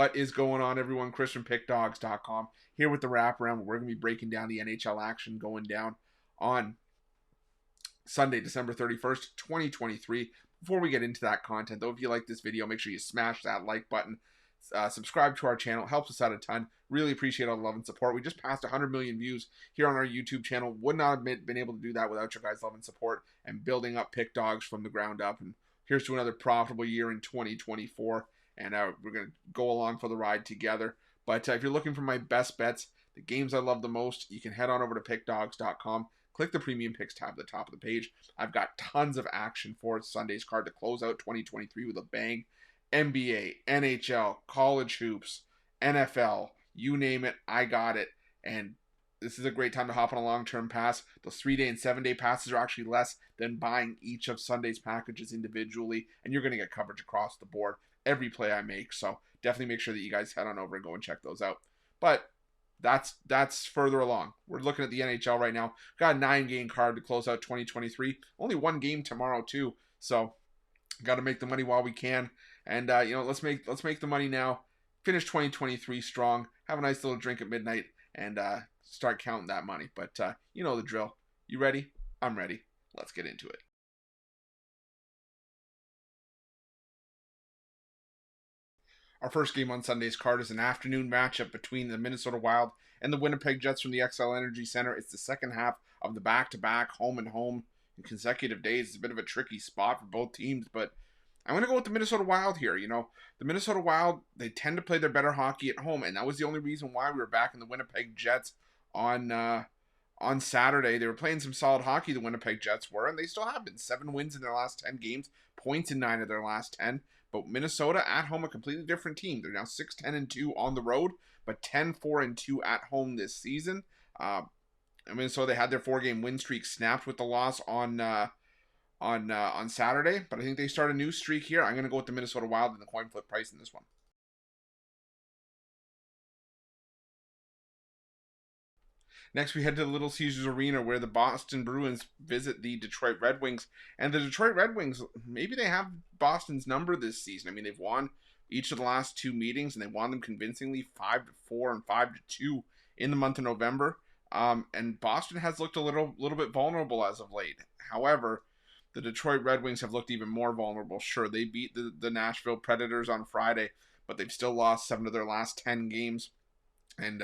What is going on, everyone? Chris from Pickdawgz.com here with the Wraparound. We're going to be breaking down the NHL action going down on Sunday, December 31st, 2023. Before we get into that content, though, if you like this video, make sure you smash that like button. Subscribe to our channel. Helps us out a ton. Really appreciate all the love and support. We just passed 100 million views here on our YouTube channel. Would not have been able to do that without your guys' love and support and building up Pick Dawgz from the ground up. And here's to another profitable year in 2024. And we're going to go along for the ride together. But if you're looking for my best bets, the games I love the most, you can head on over to Pickdawgz.com. Click the Premium Picks tab at the top of the page. I've got tons of action for Sunday's card to close out 2023 with a bang. NBA, NHL, college hoops, NFL, you name it, I got it. And this is a great time to hop on a long-term pass. Those 3-day and 7-day passes are actually less than buying each of Sunday's packages individually. And you're going to get coverage across the board every play I make. So definitely make sure that you guys head on over and go and check those out. But that's further along. We're looking at the NHL right now. Got a 9-game card to close out 2023. Only one game tomorrow too. So got to make the money while we can. And let's make the money now. Finish 2023 strong. Have a nice little drink at midnight and start counting that money. But you know the drill. You ready? I'm ready. Let's get into it. Our first game on Sunday's card is an afternoon matchup between the Minnesota Wild and the Winnipeg Jets from the XL Energy Center. It's the second half of the back-to-back home and home in consecutive days. It's a bit of a tricky spot for both teams, but I'm going to go with the Minnesota Wild here. You know, the Minnesota Wild, they tend to play their better hockey at home, and that was the only reason why we were back in the Winnipeg Jets on Saturday. They were playing some solid hockey, the Winnipeg Jets were, and they still have been. 7 wins in their last 10 games, points in 9 of their last 10. But Minnesota at home, a completely different team. They're now 6-10-2 on the road, but 10-4-2 at home this season. Minnesota, they had their 4-game win streak snapped with the loss on Saturday, but I think they start a new streak here. I'm going to go with the Minnesota Wild in the coin flip price in this one. Next, we head to the Little Caesars Arena where the Boston Bruins visit the Detroit Red Wings. And the Detroit Red Wings, maybe they have Boston's number this season. I mean, they've won each of the last 2 meetings, and they won them convincingly 5-4 and 5-2 in the month of November. And Boston has looked a little bit vulnerable as of late. However, the Detroit Red Wings have looked even more vulnerable. Sure, they beat the Nashville Predators on Friday, but they've still lost 7 of their last 10 games. And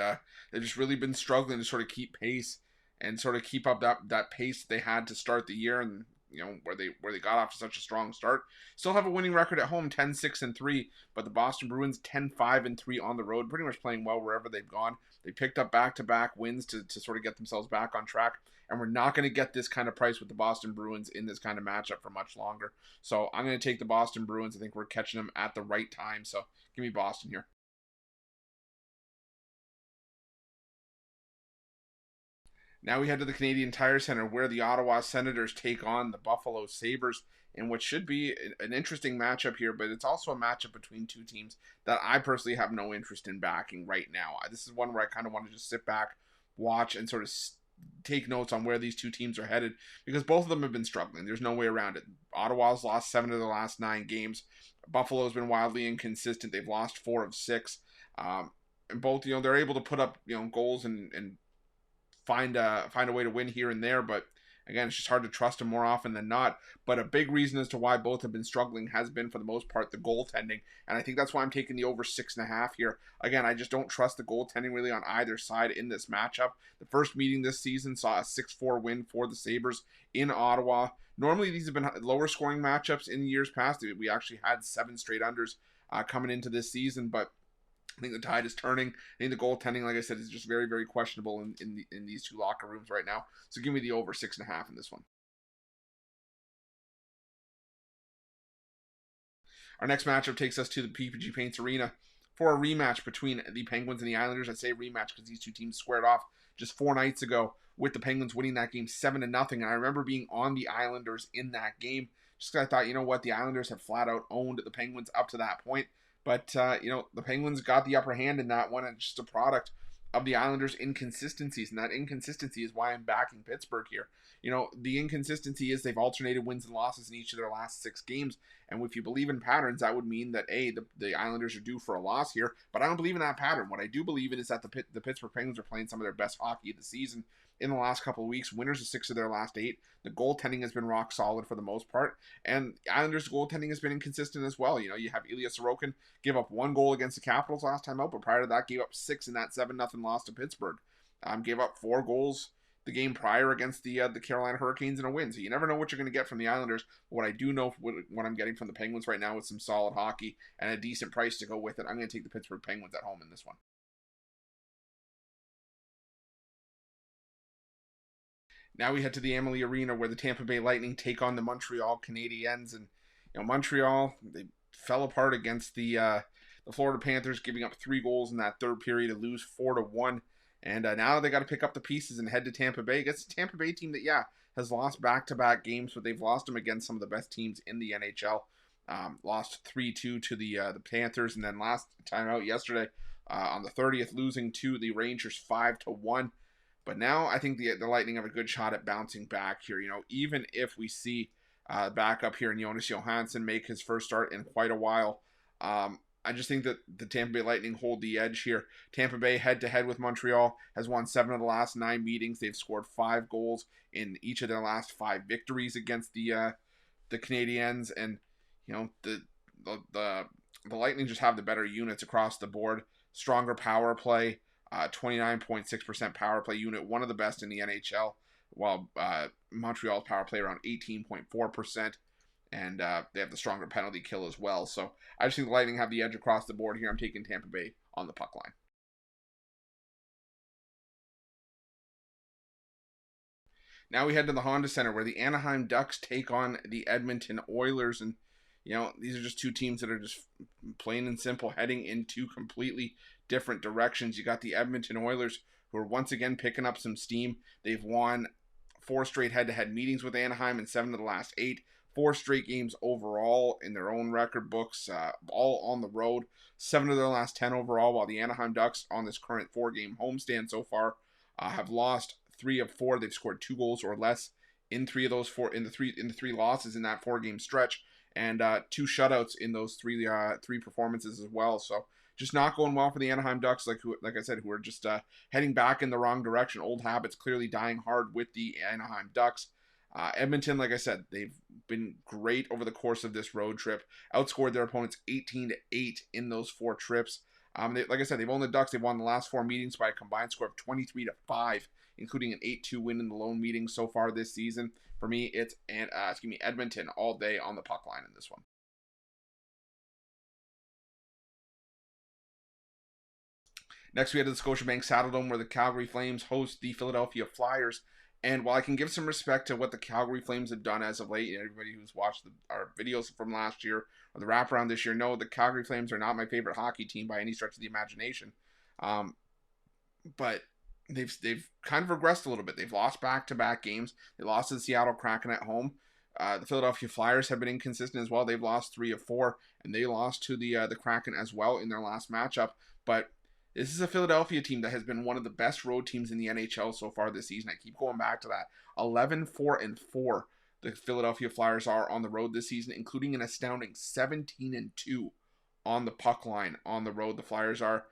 they've just really been struggling to sort of keep pace and sort of keep up that pace they had to start the year, and you know where they got off to such a strong start. Still have a winning record at home, 10-6-3, but the Boston Bruins 10-5-3 on the road, pretty much playing well wherever they've gone. They picked up back-to-back wins to sort of get themselves back on track, and we're not going to get this kind of price with the Boston Bruins in this kind of matchup for much longer. So I'm going to take the Boston Bruins. I think we're catching them at the right time, so give me Boston here. Now we head to the Canadian Tire Center where the Ottawa Senators take on the Buffalo Sabres in what should be an interesting matchup here, but it's also a matchup between two teams that I personally have no interest in backing right now. This is one where I kind of want to just sit back, watch, and sort of take notes on where these two teams are headed because both of them have been struggling. There's no way around it. Ottawa's lost 7 of the last 9 games. Buffalo's been wildly inconsistent. They've lost 4 of 6. And both, they're able to put up, goals and find a way to win here and there, but again, it's just hard to trust them more often than not. But a big reason as to why both have been struggling has been, for the most part, the goaltending, and I think that's why I'm taking the over 6.5 here. Again, I just don't trust the goaltending really on either side in this matchup. The first meeting this season saw a 6-4 win for the Sabres in Ottawa. Normally, these have been lower scoring matchups in years past. We actually had 7 straight unders coming into this season, but I think the tide is turning. I think the goaltending, like I said, is just very, very questionable in these two locker rooms right now. So give me the over 6.5 in this one. Our next matchup takes us to the PPG Paints Arena for a rematch between the Penguins and the Islanders. I say rematch because these two teams squared off just 4 nights ago with the Penguins winning that game 7-0. And I remember being on the Islanders in that game just because I thought, you know what, the Islanders have flat out owned the Penguins up to that point. But, the Penguins got the upper hand in that one, and just a product of the Islanders' inconsistencies, and that inconsistency is why I'm backing Pittsburgh here. You know, the inconsistency is they've alternated wins and losses in each of their last 6 games, and if you believe in patterns, that would mean that the Islanders are due for a loss here. But I don't believe in that pattern. What I do believe in is that the Pittsburgh Penguins are playing some of their best hockey of the season in the last couple of weeks. Winners of 6 of their last 8. The goaltending has been rock solid for the most part, and Islanders' goaltending has been inconsistent as well. You know, you have Ilya Sorokin give up 1 goal against the Capitals last time out, but prior to that, gave up 6 in that 7-0 loss to Pittsburgh. Gave up 4 goals the game prior against the Carolina Hurricanes in a win. So you never know what you're going to get from the Islanders. What I do know, what I'm getting from the Penguins right now, is some solid hockey and a decent price to go with it. I'm going to take the Pittsburgh Penguins at home in this one. Now we head to the Amalie Arena, where the Tampa Bay Lightning take on the Montreal Canadiens, and you know, Montreal, they fell apart against the Florida Panthers, giving up 3 goals in that third period to lose 4-1. And now they got to pick up the pieces and head to Tampa Bay against a Tampa Bay team that, has lost back-to-back games, but they've lost them against some of the best teams in the NHL. Lost 3-2 to the Panthers, and then last time out yesterday on the 30th, losing to the Rangers 5-1. But now I think the Lightning have a good shot at bouncing back here. You know, even if we see back up here in Jonas Johansson make his first start in quite a while, I just think that the Tampa Bay Lightning hold the edge here. Tampa Bay head-to-head with Montreal has won 7 of the last 9 meetings. They've scored 5 goals in each of their last 5 victories against the Canadiens, and you know the Lightning just have the better units across the board. Stronger power play, 29.6% power play unit, one of the best in the NHL. While Montreal's power play around 18.4%. And they have the stronger penalty kill as well. So I just think the Lightning have the edge across the board here. I'm taking Tampa Bay on the puck line. Now we head to the Honda Center, where the Anaheim Ducks take on the Edmonton Oilers. And, you know, these are just two teams that are just plain and simple heading in 2 completely different directions. You got the Edmonton Oilers, who are once again picking up some steam. They've won 4 straight head-to-head meetings with Anaheim in 7 of the last 8. 4 straight games overall in their own record books, all on the road. 7 of their last 10 overall, while the Anaheim Ducks on this current 4-game homestand so far have lost 3 of 4. They've scored 2 goals or less in 3 of those 4 in the 3 losses in that 4-game stretch, and 2 shutouts in those 3 performances as well. So just not going well for the Anaheim Ducks, like I said, who are just heading back in the wrong direction. Old habits clearly dying hard with the Anaheim Ducks. Edmonton, like I said, they've been great over the course of this road trip. Outscored their opponents 18-8 in those 4 trips. Like I said, they've owned the Ducks. They've won the last 4 meetings by a combined score of 23-5, including an 8-2 win in the lone meeting so far this season. For me, it's Edmonton all day on the puck line in this one. Next, we head to the Scotiabank Saddledome, where the Calgary Flames host the Philadelphia Flyers. And while I can give some respect to what the Calgary Flames have done as of late, everybody who's watched our videos from last year or the wraparound this year know the Calgary Flames are not my favorite hockey team by any stretch of the imagination. But they've kind of regressed a little bit. They've lost back-to-back games. They lost to the Seattle Kraken at home. The Philadelphia Flyers have been inconsistent as well. They've lost 3 of 4, and they lost to the Kraken as well in their last matchup. But this is a Philadelphia team that has been one of the best road teams in the NHL so far this season. I keep going back to that. 11-4-4 the Philadelphia Flyers are on the road this season, including an astounding 17-2 on the puck line on the road. The Flyers are,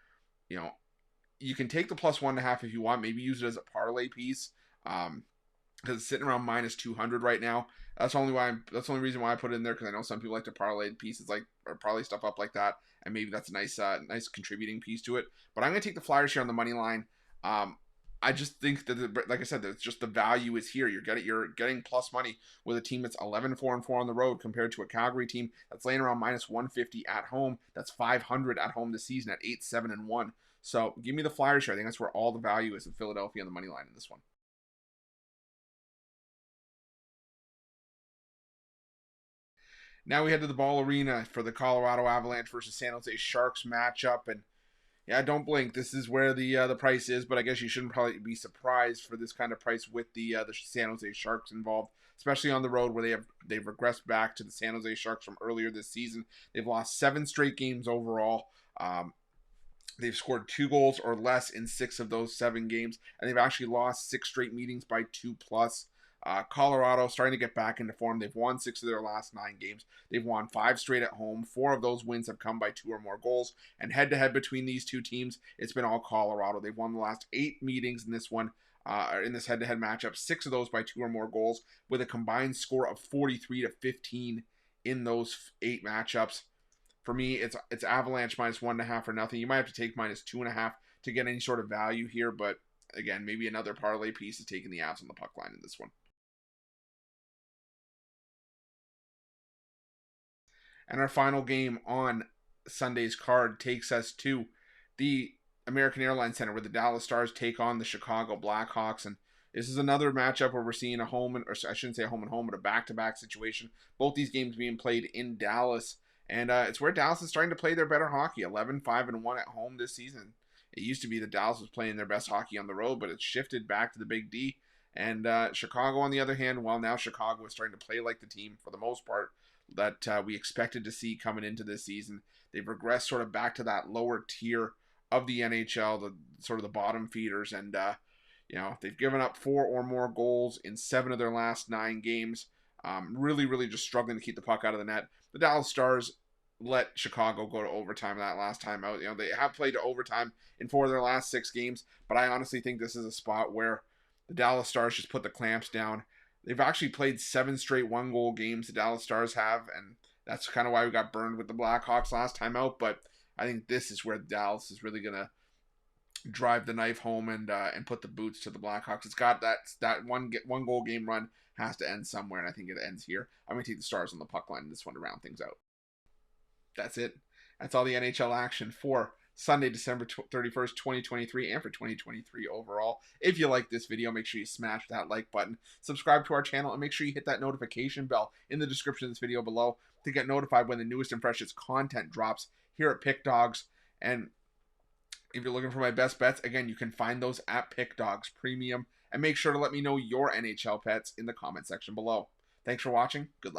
you can take the plus 1.5 if you want. Maybe use it as a parlay piece because it's sitting around minus 200 right now. That's the only reason why I put it in there, because I know some people like to parlay pieces or parlay stuff up like that, and maybe that's a nice contributing piece to it. But I'm going to take the Flyers here on the money line. I just think that, like I said, it's just the value is here. You're getting plus money with a team that's 11-4-4 on the road compared to a Calgary team that's laying around minus 150 at home. That's 500 at home this season at 8-7-1. So give me the Flyers here. I think that's where all the value is in Philadelphia on the money line in this one. Now we head to the Ball Arena for the Colorado Avalanche versus San Jose Sharks matchup, and yeah, don't blink. This is where the price is, but I guess you shouldn't probably be surprised for this kind of price with the San Jose Sharks involved, especially on the road where they've regressed back to the San Jose Sharks from earlier this season. They've lost 7 straight games overall. They've scored 2 goals or less in 6 of those 7 games, and they've actually lost 6 straight meetings by 2+. Colorado starting to get back into form. They've won 6 of their last 9 games. They've won 5 straight at home. 4 of those wins have come by 2 or more goals. And head-to-head between these two teams, it's been all Colorado. They've won the last 8 meetings in this one, in this head-to-head matchup. 6 of those by 2 or more goals, with a combined score of 43-15 in those 8 matchups. For me, it's Avalanche minus 1.5 or nothing. You might have to take minus 2.5 to get any sort of value here, but again, maybe another parlay piece is taking the Avs on the puck line in this one. And our final game on Sunday's card takes us to the American Airlines Center, where the Dallas Stars take on the Chicago Blackhawks. And this is another matchup where we're seeing a home, or I shouldn't say a home and home, but a back-to-back situation. Both these games being played in Dallas. And it's where Dallas is starting to play their better hockey. 11-5-1 at home this season. It used to be that Dallas was playing their best hockey on the road, but it's shifted back to the Big D. And Chicago, on the other hand, well, now Chicago is starting to play like the team for the most part that we expected to see coming into this season. They've regressed sort of back to that lower tier of the NHL, the sort of the bottom feeders, and they've given up 4 or more goals in 7 of their last 9 games. Really just struggling to keep the puck out of the net. The Dallas Stars let Chicago go to overtime that last time out. They have played to overtime in 4 of their last 6 games, but I honestly think this is a spot where the Dallas Stars just put the clamps down. They've actually played 7 straight 1-goal games, the Dallas Stars have, and that's kind of why we got burned with the Blackhawks last time out. But I think this is where Dallas is really going to drive the knife home and put the boots to the Blackhawks. It's got that 1-goal game run has to end somewhere, and I think it ends here. I'm going to take the Stars on the puck line in this one to round things out. That's it. That's all the NHL action for Sunday, December 31st, 2023, and for 2023 overall. If you like this video, make sure you smash that like button, subscribe to our channel, and make sure you hit that notification bell in the description of this video below to get notified when the newest and freshest content drops here at Pick Dawgz. And if you're looking for my best bets, again, you can find those at Pick Dawgz Premium. And make sure to let me know your NHL pets in the comment section below. Thanks for watching. Good luck.